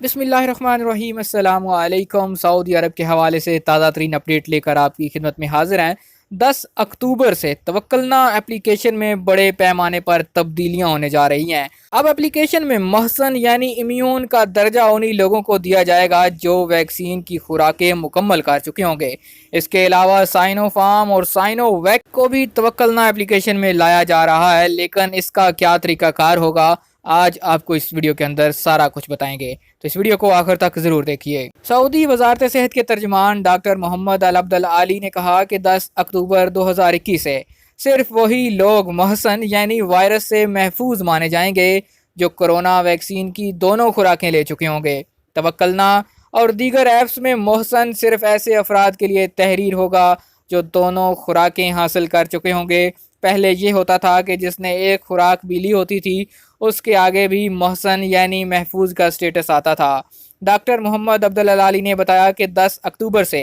बिस्मिल्लाहिर्रहमानिर्रहीम। अस्सलाम वालेकुम। सऊदी अरब के हवाले से ताज़ा तरीन अपडेट लेकर आपकी खिदमत में हाजिर हैं। 10 अक्टूबर से तवक्कलना एप्लीकेशन में बड़े पैमाने पर तब्दीलियां होने जा रही हैं। अब एप्लीकेशन में महसन यानी इम्यून का दर्जा उन्हीं लोगों को दिया जाएगा जो वैक्सीन की खुराकें मुकम्मल कर चुके होंगे। इसके अलावा साइनोफार्म और साइनोवैक को भी तवक्कलना एप्लीकेशन में लाया जा रहा है, लेकिन इसका क्या तरीकाकार होगा आज आपको इस वीडियो के अंदर सारा कुछ बताएंगे, तो इस वीडियो को आखिर तक जरूर देखिए। सऊदी वजारत सेहत के तर्जमान डॉक्टर मोहम्मद अल अब्दुल आली ने कहा कि 10 अक्टूबर 2021 से सिर्फ वही लोग महसन यानी वायरस से महफूज माने जाएंगे जो कोरोना वैक्सीन की दोनों खुराकें ले चुके होंगे। तवक्कलना और दीगर ऐप्स में महसन सिर्फ ऐसे अफराद के लिए तहरीर होगा जो दोनों खुराकें हासिल कर चुके होंगे। पहले ये होता था कि जिसने एक खुराक भी ली होती थी उसके आगे भी महसन यानी महफूज का स्टेटस आता था। डॉक्टर मोहम्मद अब्दुल अली ने बताया कि 10 अक्टूबर से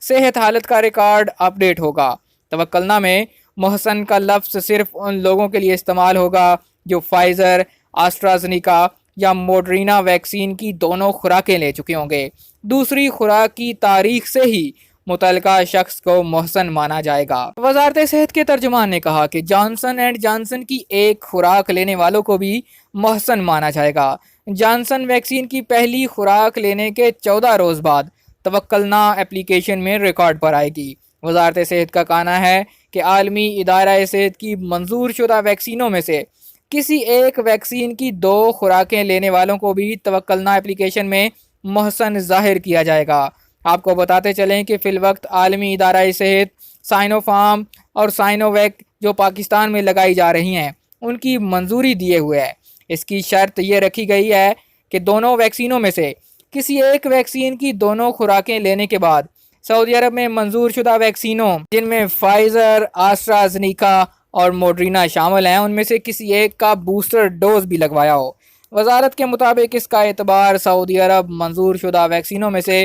सेहत हालत का रिकॉर्ड अपडेट होगा। तवक्कलना में महसन का लफ्ज़ सिर्फ उन लोगों के लिए इस्तेमाल होगा जो फाइज़र, एस्ट्राज़ेनेका या मोडर्ना वैक्सीन की दोनों खुराकें ले चुके होंगे। दूसरी खुराक की तारीख से ही मुतलका शख्स को महसन माना जाएगा। वजारत सेहत के तर्जुमान ने कहा कि जॉनसन एंड जॉनसन की एक खुराक लेने वालों को भी महसन माना जाएगा। जॉनसन वैक्सीन की पहली खुराक लेने के 14 रोज़ बाद तवक्कलना एप्लीकेशन में रिकॉर्ड पर आएगी। वजारत सेहत का कहना है कि आलमी इदारा सेहत की मंजूर शुदा वैक्सीनों में से किसी एक वैक्सीन की 2 खुराकें लेने वालों को भी तवक्कलना एप्लीकेशन में महसन जाहिर किया जाएगा। आपको बताते चलें कि फिल वक्त आलमी इदारा सेहत साइनोफार्म और साइनोवैक जो पाकिस्तान में लगाई जा रही हैं उनकी मंजूरी दिए हुए है। इसकी शर्त ये रखी गई है कि दोनों वैक्सीनों में से किसी एक वैक्सीन की दोनों खुराकें लेने के बाद सऊदी अरब में मंजूर शुदा वैक्सीनों जिनमें फाइज़र, एस्ट्राज़ेनेका और मोडर्ना शामिल हैं उनमें से किसी एक का बूस्टर डोज भी लगवाया हो। वजारत के मुताबिक इसका एतबार सऊदी अरब मंजूर शुदा वैक्सीनों में से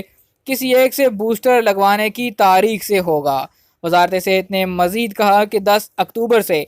किसी एक से बूस्टर लगवाने की तारीख से होगा। वजारत सेहत ने मजीद कहा कि 10 अक्टूबर से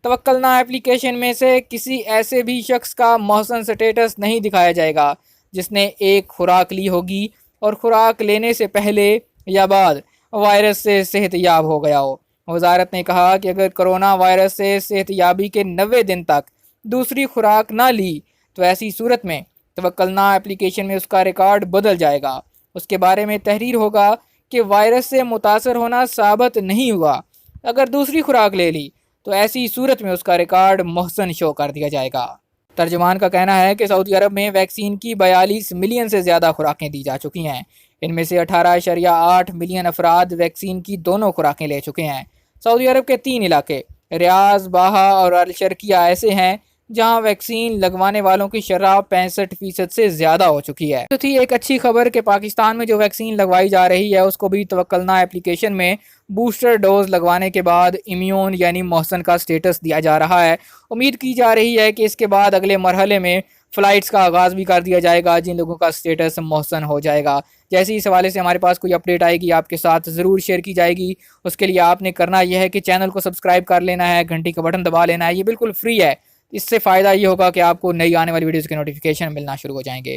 तवक्कलना एप्लीकेशन में से किसी ऐसे भी शख्स का महसन स्टेटस नहीं दिखाया जाएगा जिसने एक खुराक ली होगी और खुराक लेने से पहले या बाद वायरस से सेहतयाब हो गया हो। वजारत ने कहा कि अगर कोरोना वायरस से सेहतयाबी के 90 दिन तक दूसरी खुराक ना ली तो ऐसी सूरत में तवक्कलना एप्लीकेशन में उसका रिकॉर्ड बदल जाएगा। उसके बारे में तहरीर होगा कि वायरस से मुतासर होना साबित नहीं हुआ। अगर दूसरी खुराक ले ली तो ऐसी सूरत में उसका रिकॉर्ड महसन शो कर दिया जाएगा। तर्जुमान का कहना है कि सऊदी अरब में वैक्सीन की 42 मिलियन से ज़्यादा खुराकें दी जा चुकी हैं। इनमें से 18.8 मिलियन अफराद वैक्सीन की दोनों खुराकें ले चुके हैं। सऊदी अरब के 3 इलाके रियाज, बाहा और अल शर्किया ऐसे हैं जहां वैक्सीन लगवाने वालों की शरह 65% से ज़्यादा हो चुकी है। तो थी एक अच्छी खबर कि पाकिस्तान में जो वैक्सीन लगवाई जा रही है उसको भी तवक्कलना एप्लीकेशन में बूस्टर डोज लगवाने के बाद इम्यून यानी महसन का स्टेटस दिया जा रहा है। उम्मीद की जा रही है कि इसके बाद अगले मरहले में फ़्लाइट्स का आगाज़ भी कर दिया जाएगा जिन लोगों का स्टेटस महसन हो जाएगा। जैसे इस हवाले से हमारे पास कोई अपडेट आएगी आपके साथ ज़रूर शेयर की जाएगी। उसके लिए आपने करना यह है कि चैनल को सब्सक्राइब कर लेना है, घंटी का बटन दबा लेना है, ये बिल्कुल फ्री है। इससे फ़ायदा ये होगा कि आपको नई आने वाली वीडियोज़ के नोटिफिकेशन मिलना शुरू हो जाएंगे।